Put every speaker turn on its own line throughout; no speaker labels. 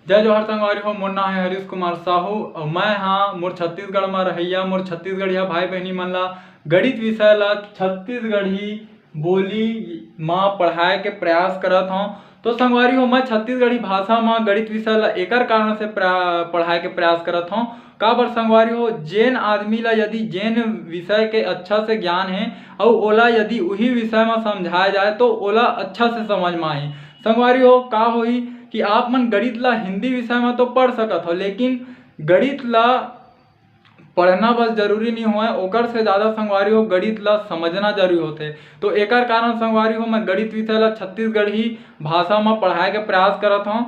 जय जोहार संगवारी हो। मोर नाम है हरीश कुमार साहू और मैं हाँ मोर छत्तीसगढ़ में रहिया मोर छत्तीसगढ़िया भाई बहनी मन ला गणित विषय ला छत्तीसगढ़ी बोली माँ पढ़ाए के प्रयास करत हूँ। तो संगवारी हो मैं छत्तीसगढ़ी भाषा में गणित विषय ला एकर कारण से पढ़ाए के प्रयास करत हूँ। का बर संगवारी हो जेन आदमी ला यदि जेन विषय के अच्छा से ज्ञान है और ओला यदि वही विषय में समझाया जाए तो ओला अच्छा से समझ में आही। संगवारी हो का होई कि आप मन गणित ला हिंदी विषय में तो पढ़ सकत हो, लेकिन गणित ला पढ़ना बस जरूरी नहीं हुआ ओकर से ज़्यादा संगवारी हो गणित ला समझना जरूरी होते। तो एकर कारण संगवारी हो मैं गणित विषय ला छत्तीसगढ़ी भाषा में पढ़ाए के प्रयास करत हूँ।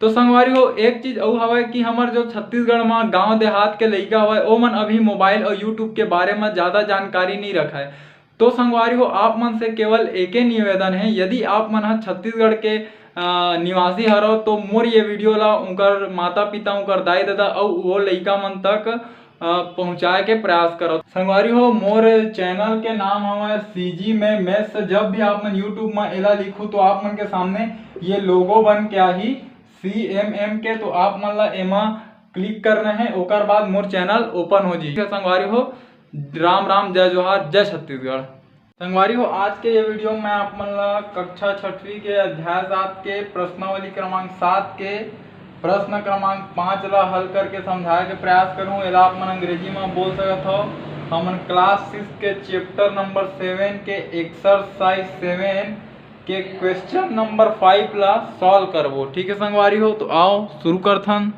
तो संगवारी हो एक चीज और हवा कि हमार जो छत्तीसगढ़ में गांव देहात के लइका हवा ओ मन अभी मोबाइल और यूट्यूब के बारे में ज़्यादा जानकारी नहीं रखा है। तो संगवारी हो आप मन से केवल एक ही निवेदन है, यदि आप मन छत्तीसगढ़ के निवासी हरो तो मोर ये वीडियो ला उनकर माता पिता उनकर दाई दादा और वो लइका मन तक पहुँचाए के प्रयास करो। संगवारी हो मोर चैनल के नाम हमारे सीजी में मैथ्स। जब भी आप मन यूट्यूब में एला लिखू तो आप मन के सामने ये लोगो बन के आही CMM के, तो आप मन ला एमा क्लिक करना है ओकर बाद मोर चैनल ओपन हो जी। संगवारी हो राम राम जय जोहार जय छत्तीसगढ़। संगवारी हो आज के ये वीडियो में आप मन ला कक्षा 6वीं के अध्याय 7 के प्रश्नावली क्रमांक 7 के प्रश्न क्रमांक 5 ला हल करके समझाए के प्रयास करूँ। एला आप मन अंग्रेजी में बोल सकत हो। हमन क्लास 6 के चैप्टर नंबर 7 के एक्सरसाइज 7 के क्वेश्चन नंबर 5 ला सॉल्व करबो। ठीक है संगवारी हो, तो आओ शुरू करथन।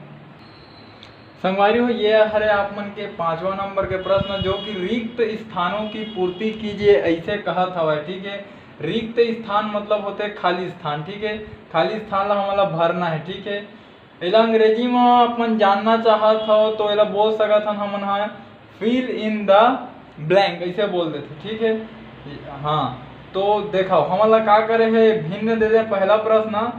संगवारी हो ये हरे आप मन के 5वां नंबर के प्रश्न जो कि रिक्त स्थानों की पूर्ति कीजिए ऐसे कहत हवा। ठीक है, रिक्त स्थान मतलब होते खाली स्थान। ठीक है, खाली स्थान ला हमला भरना है। ठीक है, एला अंग्रेजी में अपन जानना चाहत हो तो एला बोल सकत हन हमन हा फिल इन द ब्लैंक ऐसे बोल देते। ठीक है, हाँ तो देखो हमला का करे है भिन्न दे दे। पहला प्रश्न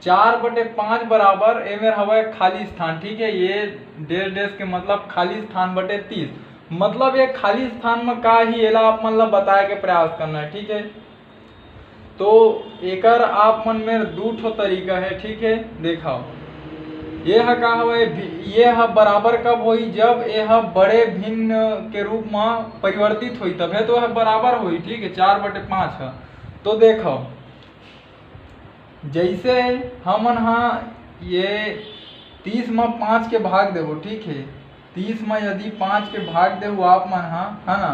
4/5 बराबर एमेर हवा खाली स्थान। ठीक है, ये डेश डेश के मतलब खाली स्थान बटे 30 मतलब ये खाली स्थान में का ही एला आप मन ला बताए के प्रयास करना है। ठीक है, तो एकर आप मन में दो ठो तरीका है। ठीक है, देखो ये है का हवा ये है बराबर कब होई जब यह बड़े भिन्न के रूप में परिवर्तित हुई तब है तो यह बराबर हुई। ठीक है, 4/5 है। तो देखो जैसे हमन हाँ ये 30 में 5 के भाग देवो। ठीक है, 30 में यदि 5 के भाग देवो आप मन हाँ है ना,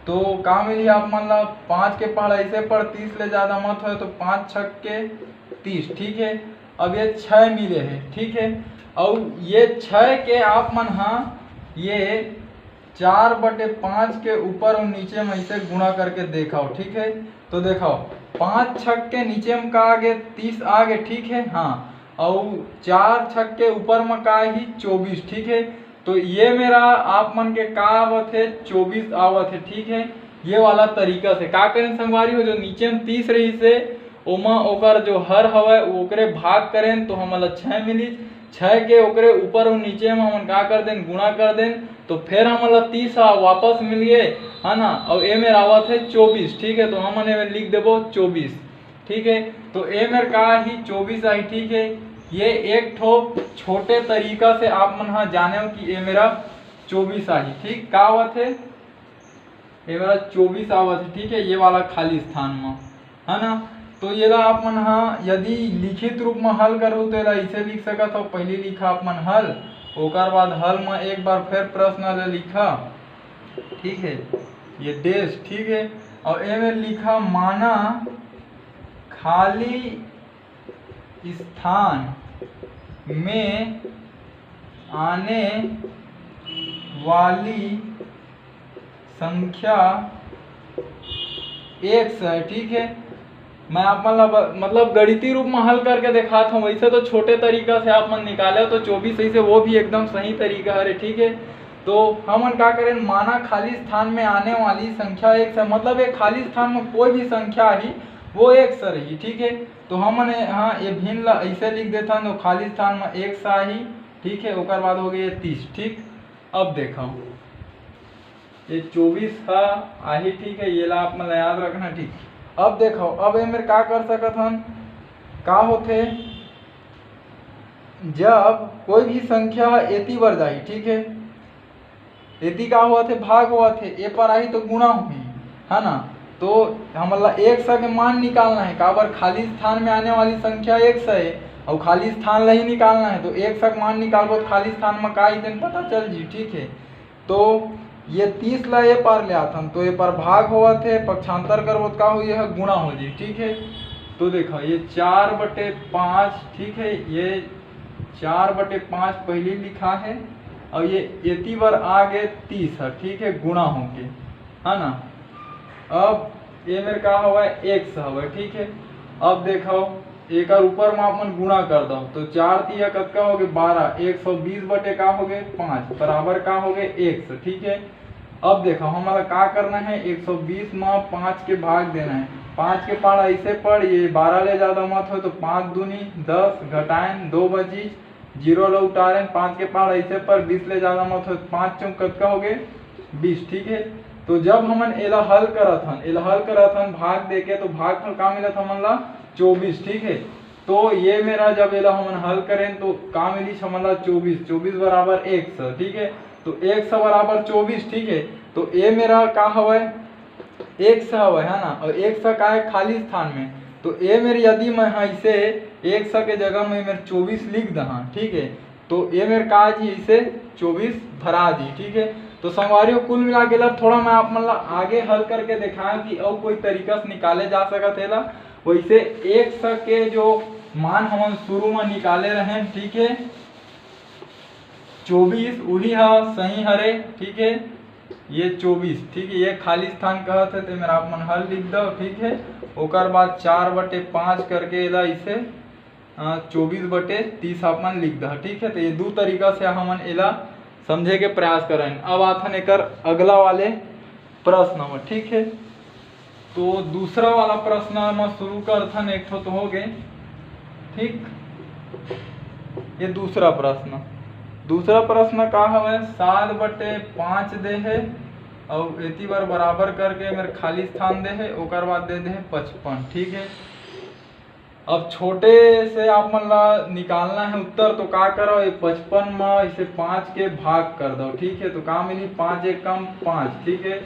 तो का मिली आप मन ला 5 के पढ़ ऐसे पढ़ 30 ले ज्यादा मत हो तो 5 6 के 30। ठीक है, अब ये 6 मिले है। ठीक है, और ये 6 के आप मन हाँ ये 4/5 के ऊपर और नीचे में ऐसे गुणा करके देखाओ। ठीक है, तो देखो 5 6 के नीचे में का आगे 30 आगे। ठीक है, हाँ और 4 6 के ऊपर में का ही 24। ठीक है, तो ये मेरा आप मन के का आवत है 24 आवत है। ठीक है, ये वाला तरीका से का करें संगवारी हो जो नीचे में 30 रही से ओमा ओकर जो हर हवा ओकरे भाग करें तो हमला 6 मिली। 6 के ओकरे ऊपर और नीचे में हम का कर दें गुणा कर दें तो फिर हमला 30 वापस मिलिए है ना, और ए मेरा आवत है 24। ठीक है, तो हमन ए में लिख देबो 24। ठीक है, तो ए मेर का ही 24 आई। ठीक है, ये एक ठो छोटे तरीका से आप मन हाँ जाने हो कि ए मेरा 24 आई। ठीक, का आवत है ए मेरा 24 आवत है। ठीक है, ये वाला खाली स्थान में है ना, तो ये ला आप मन हाँ यदि लिखित रूप में हल करो तो ऐसे लिख सकत हो। पहले लिखा आप मन हल ओकर बाद हल में एक बार फिर प्रश्न ले लिखा। ठीक है, ये डेश। ठीक है, और ए में लिखा माना खाली स्थान में आने वाली संख्या 1 है। ठीक है, मैं आप मन मतलब गणितीय रूप में हल करके दिखाता हूँ। वैसे तो छोटे तरीका से आप मन निकाले तो 24 सही से वो भी एकदम सही तरीका है। ठीक है, तो हमन का करें माना खाली स्थान में आने वाली संख्या 1 है मतलब एक खाली स्थान में कोई भी संख्या ही वो 1 से रही। ठीक है, तो हमन हाँ ये भिन्न ला ऐसे लिख देता तो खाली स्थान में 1 सा ही। ठीक है, ओकर बाद हो गए 30। ठीक, अब देखो ये 24 है आही। ठीक है, ये ला आप मन याद रखना। ठीक, अब देखो अब ए मेरे का कर सकत हन का होथे जब कोई भी संख्या एती बर जाही, ठीक है, एती का हुआ थे भाग हुआ थे, ए पर आई तो गुणा हुई, है ना। तो हमला एक सौ के मान निकालना है, काबर खाली स्थान में आने वाली संख्या एक सौ है और खाली स्थान ला ही निकालना है, तो एक सौ का मान निकालबो तो खाली स्थान में का ही पता चल जी, ठीक है। तो ये 30 ला ए पार ले आथन, तो ए पर भाग हुआ थे, पक्षांतर करबो तो का हो, यह गुणा हो जी, ठीक है। तो देखो ये 4/5, ठीक है, ये 4/5 पहले लिखा है और ये एती बार आगे 30 है, ठीक है, गुणा होके, है ना। अब ये मेरे का हुआ है 100 हुआ, ठीक है। अब देखो एक ऊपर में अपन गुणा कर दो, तो 4 तिया कतका हो गए 12, 120 बटे का हो गए 5 बराबर का हो गए 100, ठीक है। अब देखो हमारा का करना है, 120 में 5 के भाग देना है, 5 के पार ऐसे पढ़, ये 12 ले ज्यादा मत हो तो 5 दूनी 10 घटाएं 2 बची 0 लो उतारें, 5 के पार ऐसे पर 20 ले ज्यादा मत हो, 5 चौक कतका हो गए 20, ठीक है। तो जब हमन एला हल करत हन भाग देके, तो भाग फल का मिलत हमन ला 24, ठीक है। तो ये मेरा जब एला हमन हल करें तो का मिली हमन ला 24 बराबर 100, ठीक है। तो 100 बराबर 24, ठीक है। तो ये मेरा का हवा 100 हवा, है ना, और 100 का है खाली स्थान में, तो ये मेरे यदि मैं ऐसे 100 के जगह में मेरे 24 लिख दहा, ठीक है, तो ये मेरे का जी इसे 24 भरा जी, ठीक है। तो संगवारियों कुल मिला के थोड़ा मैं आप मतलब आगे हल करके दिखाया कि और कोई तरीका से निकाले जा सकत है ला। वैसे 100 के जो मान हम शुरू में निकाले रहे, ठीक है, 24 वही है सही हरे, ठीक है, ये 24, ठीक है, ये खाली स्थान कहते थे मेरा आप मन हल लिख दो, ठीक है। ओकर बाद 4/5 करके एला इसे 24/30 आप मन लिख दो, ठीक है। तो ये दो तरीका से हमन एला समझे के प्रयास करें। अब आथन एकर अगला वाले प्रश्न में, ठीक है। तो दूसरा वाला प्रश्न में शुरू करथन, एक तो हो गए, ठीक। ये दूसरा प्रश्न का है 7/5 दे है और एती बार बराबर करके मेरे खाली स्थान दे है, ओकर बाद दे है 55, ठीक है। अब छोटे से आप मन ला निकालना है उत्तर, तो का करो, ये 55 में इसे 5 के भाग कर दो, ठीक है। तो का मिली 5 एकम 5, ठीक है,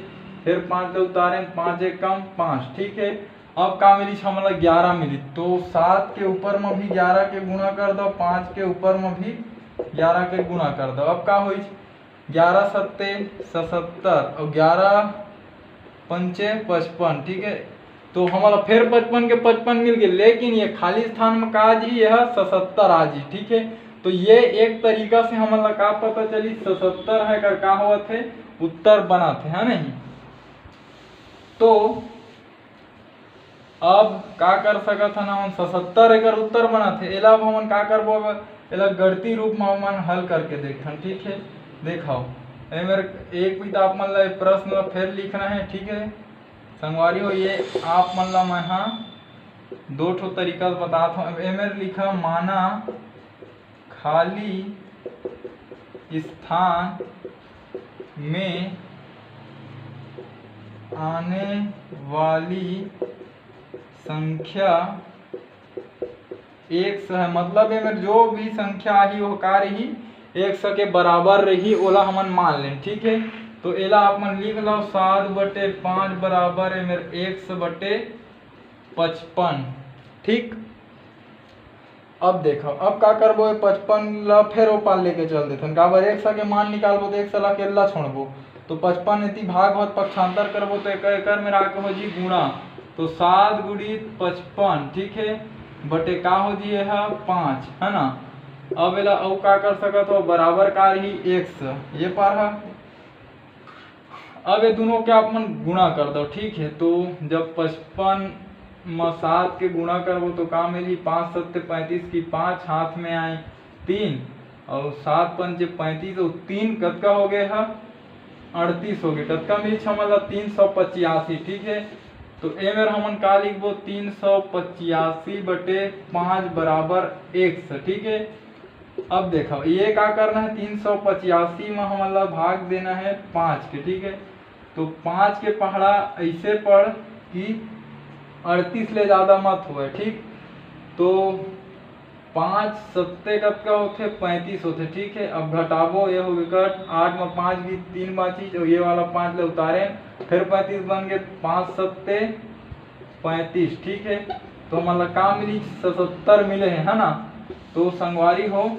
फिर 5 दो उतारे 5 एकम 5, ठीक है। अब का मिली हमला 11 मिली, तो 7 के ऊपर में भी 11 के गुणा कर दो, 5 के ऊपर में भी 11 के गुणा कर दो। अब का हुई 11 सत्ते 77 और 11 पंचे 55, ठीक है। तो हमारा फिर 55 के 55 मिल गए, लेकिन ये खाली स्थान में का जी यह 77 आ जी, ठीक है। तो ये एक तरीका से हमारा का पता चली 77 है कर का हुआ थे उत्तर बना थे, है नहीं। तो अब का कर सकत हन हम 77 एकर उत्तर बना थे, एला अब हमन का करबो, एला गणती रूप में हमन हल करके देखथन, ठीक है। देखो ए मेरे एक भी आप मन ला प्रश्न फिर लिखना है, ठीक है संगवारी हो। ये आप मन ला मैं हाँ 2 ठो तरीका बताता हूँ। ए मेरे लिखा माना खाली स्थान में आने वाली संख्या 100 है, मतलब ये मेरे जो भी संख्या आई वो का रही 100 के बराबर रही, ओला हमन मान लें, ठीक है। तो एला आप मन लिख लो 7/5 बराबर है मेरे 100/55, ठीक। अब देखो अब का करबो 55 ला फिर ऊपर लेके चल देथन, काबर 100 के मान निकालबो तो 100 ला केला छोड़बो, तो 55 इति भाग होत पक्षांतर करबो तो एकर मेरा आके हो जी गुणा, तो 7 गुणित 55, ठीक है, बटे का हो जी है 5, है ना। अब एला और का कर सकत हो, बराबर का रही 100 ये पार है। अब ये दोनों के आप मन गुणा कर दो, ठीक है। तो जब 55 में 7 के गुणा करबो तो का मिली 5 7 35 की 5 हाथ में आई 3 और 7 पंचे 35 और 3 कतका हो गए है 38 हो गए, कतका मिली छमला 385, ठीक है। तो ए मेर हमन का लिखबो 385/5 बराबर 100, ठीक है। अब देखो ये का करना है 385 में हमन ला भाग देना है 5 के, ठीक है। तो 5 के पहाड़ा ऐसे पढ़ कि 38 ले ज्यादा मत हुए, ठीक। तो 5 सत्ते कतका होते 35 होते, ठीक है। अब घटाबो ये हो गए 8 में 5 भी 3 बाची और ये वाला 5 ले उतारे फिर 35 बन गए 5 सत्ते 35, ठीक है। तो मतलब का मिली 77 मिले है ना। तो संगवारी हो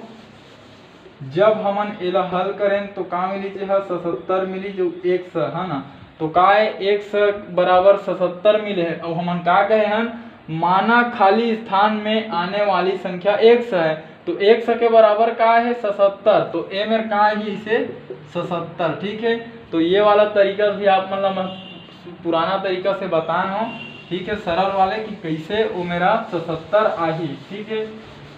जब हमन एला हल करें तो का मिली 77 मिली जो 100 है ना। तो का है 100 बराबर 77 मिले है और हमन का कहे हन माना खाली स्थान में आने वाली संख्या 100 है। तो 100 के बराबर का है 77, तो ए मेरे का ही इसे 77, ठीक है। तो ये वाला तरीका भी आप मतलब पुराना तरीका से बताए हो, ठीक है, सरल वाले कि कैसे वो मेरा 77 आही, ठीक है।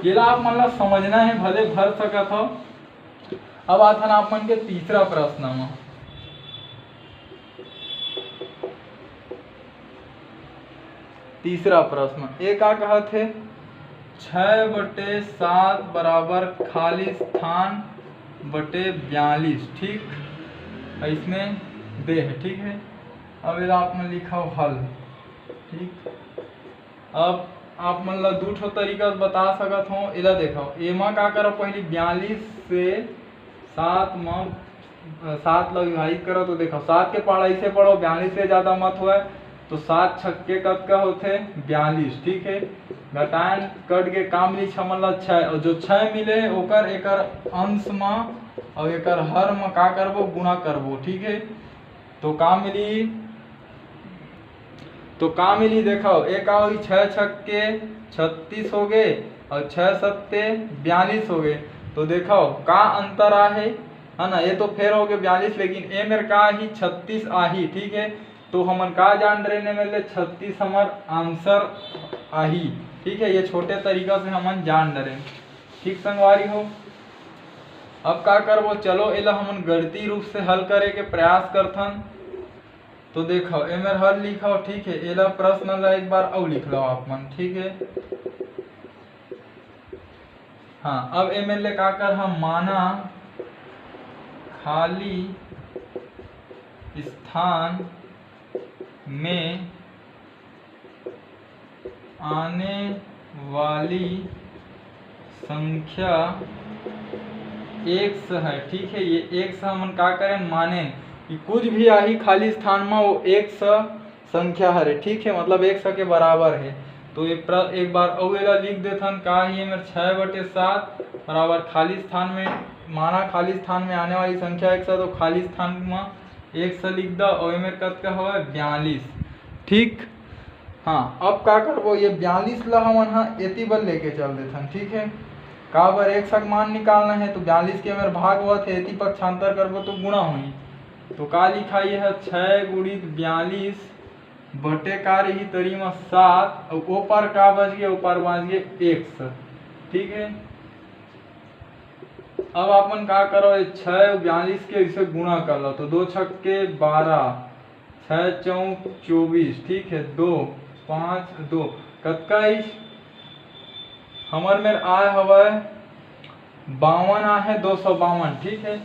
ये ला आप मतलब समझना है भले भर सकत हो। अब आता ना अपन के तीसरा प्रश्न में, तीसरा प्रश्न ये का कहत है 6/7 बराबर खाली स्थान बटे 42, ठीक, इसमें दे है, ठीक है। अब इधर आपने लिखा हो हल, ठीक। अब आप मतलब दूठो तरीका से बता सकत हो। इधर देखो एमा का करो पहले 42 से 7 ला विभाजित करो। तो देखो 7 के पढ़ा ऐसे पढ़ो 42 से ज्यादा मत हुआ। तो 7 छक्के कतका होते 42, ठीक है। घटाएं कट के काम मिली 6 मतलब 6 और जो 6 मिले ओकर एकर अंश में और एकर हर में का करबो गुणा करबो, ठीक है। तो का मिली देखो एक आओ 6 छक्के 36 हो गए और 6 सत्ते 42 हो गए। तो देखो का अंतर आहे है ना। ये तो फिर हो गए 42 लेकिन ए मेरे का ही 36 आही, ठीक है। तो हमन का जान रहे ने मेरे 36 हमार आंसर आही, ठीक है। ये छोटे तरीका से हमन जान रहे, ठीक संगवारी हो। अब का करबो चलो एला हमन गणितीय रूप से हल करे के प्रयास करथन। तो देखो ए मेरे हल लिखो, ठीक है। एला प्रश्न ला एक बार और लिख लो आप मन, ठीक है। हाँ अब ए मेरे का कर हम माना खाली स्थान में आने वाली संख्या 100 है, ठीक है। ये 100 हम का करें माने कि कुछ भी आही खाली स्थान में वो 100 संख्या है, ठीक है। मतलब 100 के बराबर है। तो ये एक बार अवेला लिख देथन का ही मेरे 6/7 बराबर खाली स्थान में माना खाली स्थान में आने वाली संख्या 100। तो खाली स्थान में 100 लिख दो और मेरे कतका हो 42, ठीक। हाँ अब का करबो ये 42 ला हम हाँ एती बर लेके चल देथन, ठीक है। का बर 100 मान निकालना है तो 42 के मेरे भागवत है एती पक्षांतर करबो तो गुणा हुई। तो का लिखा ये है 6 गुणित 42 बटे का रही तरी में 7 और ऊपर का बच गया ऊपर बच गए 100, ठीक है। अब अपन का करो 6 और 42 के इसे गुणा कर लो। तो 2 छक्के 12 6 चौक 24, ठीक है। 2 5 2 कतका हमर में आए हवा 52 आहे 252, ठीक है।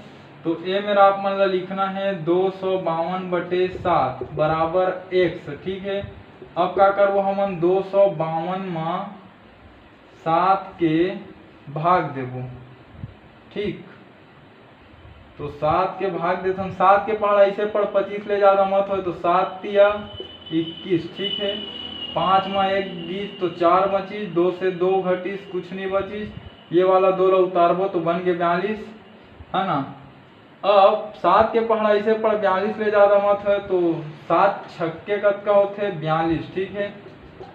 तो ये मेरा आप मन ला लिखना है 252/7 बराबर 100, ठीक है। अब का करबो हमन 252 में 7 के भाग देबो, ठीक। तो 7 के भाग देथन 7 के पढ़ ऐसे पढ़ 25 ले ज्यादा मत हो। तो 7 तिया 21, ठीक है। 5 में 1 20 तो 4 बचीस 2 से 2 घटीस कुछ नहीं बचीस। ये वाला 2 ला उतारबो तो बन गए 42, है ना। अब 7 के पढ़ा ऐसे पढ़ 42 ले ज्यादा मत है। तो 7 छक्के कतका होते 42, ठीक है।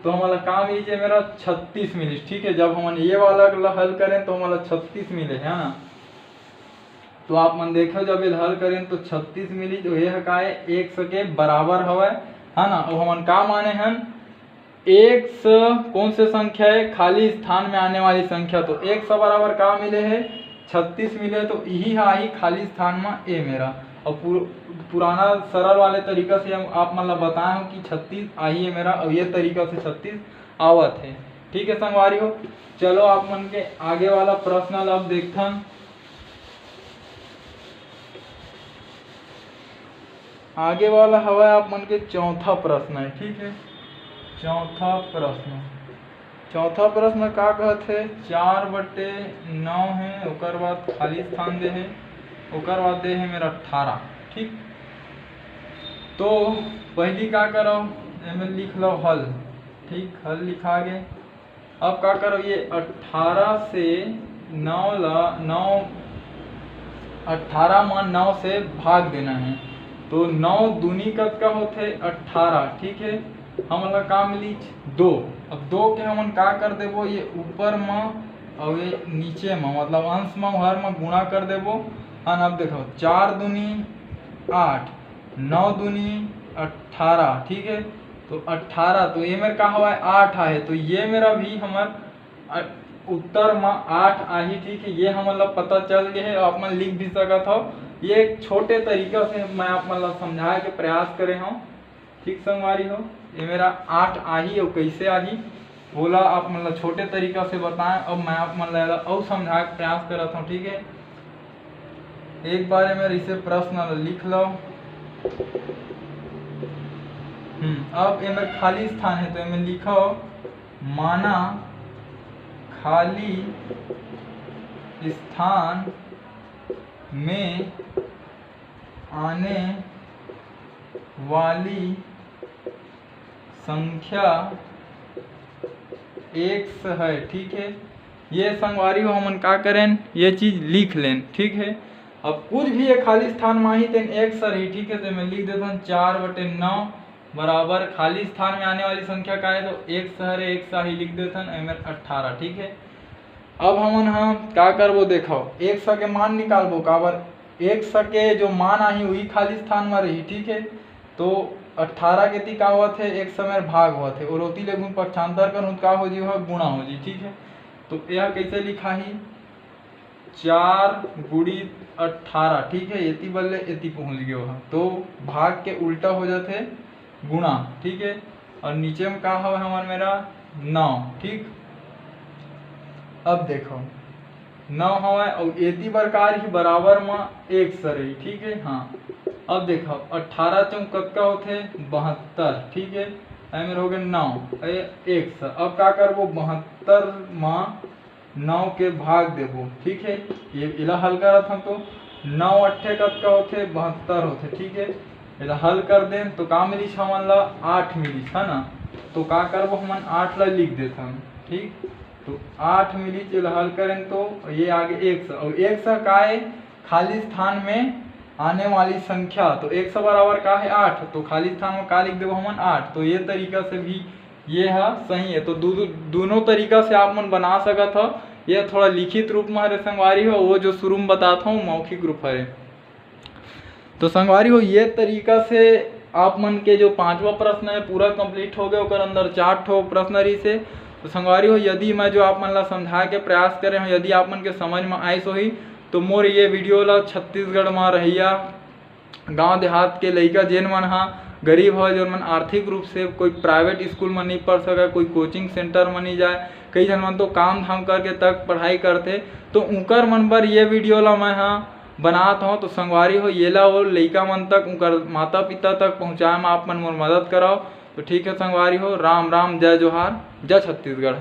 तो हमारा काम लीजिए मेरा 36 मिली, ठीक है। जब हम ये वाला हल करें तो हमारा 36 मिले, है ना। तो आप मन देखो जब ये हल करें तो 36 मिली जो ये का है 100 के बराबर हवा है ना। और हमन का माने हैं 100 कौन से संख्या है खाली स्थान में आने वाली संख्या। तो 100 बराबर का मिले है 36 मिले। तो यही आई खाली स्थान में ए मेरा। और पुराना सरल वाले तरीका से हम आप मतलब बताए हो कि 36 आई है मेरा और ये तरीका से 36 आवत है, ठीक है संगवारी हो। चलो आप मन के आगे वाला प्रश्न अब देखथन। आगे वाला हवा आप मन के चौथा प्रश्न है, ठीक है। चौथा प्रश्न चौथा प्रश्न का कहते 4/9 है, ओकर बाद खाली स्थान दे है, ओकर बाद दे है मेरा 18। ठीक, तो पहली का करो एमे लिख लो हल। ठीक, हल लिखा गे। अब का करो ये 18 से 18 मान 9 से भाग देना है। तो 9 दूनी कद का होते 18। ठीक है, हमन ला का मिली 2। अब 2 के हमन का कर देबो, ये ऊपर में और ये नीचे में मतलब अंश में हर में गुणा कर देबो। अब देखो 4 दूनी 8, 9 दूनी 18। ठीक है, तो 18 तो ये मेरा का हुआ है 8 है, तो ये मेरा भी हमार उत्तर में 8 आई। ठीक है, ये हमन ला पता चल गया है। आप मन लिख भी सकत हो। ये एक छोटे तरीका से मैं आप मन ला समझाए के प्रयास करे हूँ। ठीक संगवारी हो, ये मेरा 8 आही और कैसे आही बोला आप मन ला छोटे तरीका से बताएं। अब मैं आप मन ला और समझाए के प्रयास करता हूँ। ठीक है, एक बार मेरे इसे प्रश्न लिख लो। अब ये मेरे खाली स्थान है, तो ये लिखो माना खाली स्थान में आने वाली संख्या x है। ठीक है, ये संगवारी हो हमन का करें, ये चीज लिख लें। ठीक है, अब कुछ भी एक खाली स्थान में ही तेन x रही। ठीक है, तो मैं लिख देता हूँ 4/9 बराबर खाली स्थान में आने वाली संख्या का है, तो x है, x ही लिख देता हूँ 18। ठीक है, अब हमन हाँ का करबो, देखो x के मान निकालबो। काबर x के जो मान आई वही खाली स्थान में रही। ठीक है, तो 18 के ती का हुआ थे x मेरे भाग हुआ थे और ओती ले गुण पक्षांतर कर का हो जी गुणा हो जी। ठीक है, तो यह कैसे लिखा ही 4 × 18। ठीक है, एती बल्ले एती पहुंच गए वहाँ, तो भाग के उल्टा हो जाते गुणा। ठीक है, और नीचे में का हुआ हमारा मेरा 9। ठीक, अब देखो 9 हवा और एती प्रकार ही बराबर में 1 रही। ठीक है, हाँ अब देखो 18 चौक का होते 72। ठीक है, मेरे हो गए 9 1। अब का करबो 72 में 9 के भाग देबो। ठीक है, ये इला हल करत हम तो 9 अट्ठे कत का होते 72 होते। ठीक है, इला हल कर दें तो का मिली हमन ला 8 मिली है ना, तो का करबो हमन 8 ला लिख देता हूँ। ठीक, तो 8 मिली चल हल करें तो ये आगे 100 और 100 का है खाली स्थान में आने वाली संख्या, तो 100 बराबर का है 8, तो खाली स्थान में का लिख देबो हमन 8। तो ये तरीका से भी ये है सही है। तो दोनों तरीका से आप मन बना सकत हो। ये थोड़ा लिखित रूप में हरे संगवारी हो, वो जो शुरू में बताता हूँ मौखिक रूप है। तो संगवारी हो ये तरीका से आप मन के जो 5वां प्रश्न है पूरा कंप्लीट हो गया। और अंदर 4 ठो प्रश्न रही से। तो संगवारी हो यदि मैं जो आप मन ला समझा के प्रयास करे हूँ, यदि आप मन के समझ में आइस होही तो मोर ये वीडियो ला छत्तीसगढ़ में रहिया गांव देहात के लइका जेन मन हा गरीब हो, जो मन आर्थिक रूप से कोई प्राइवेट स्कूल में नहीं पढ़ सके, कोई कोचिंग सेंटर में नहीं जाए, कई जन मन तो काम धाम करके तक पढ़ाई करते, तो उनकर मन पर ये वीडियो ला मैं हाँ बनाता हूँ। तो संगवारी हो ये ला वो लइका मन तक उनकर माता पिता तक पहुँचाए में आप मन मोर मदद कराओ। तो ठीक है संगवारी हो, राम राम, जय जोहार, जय छत्तीसगढ़।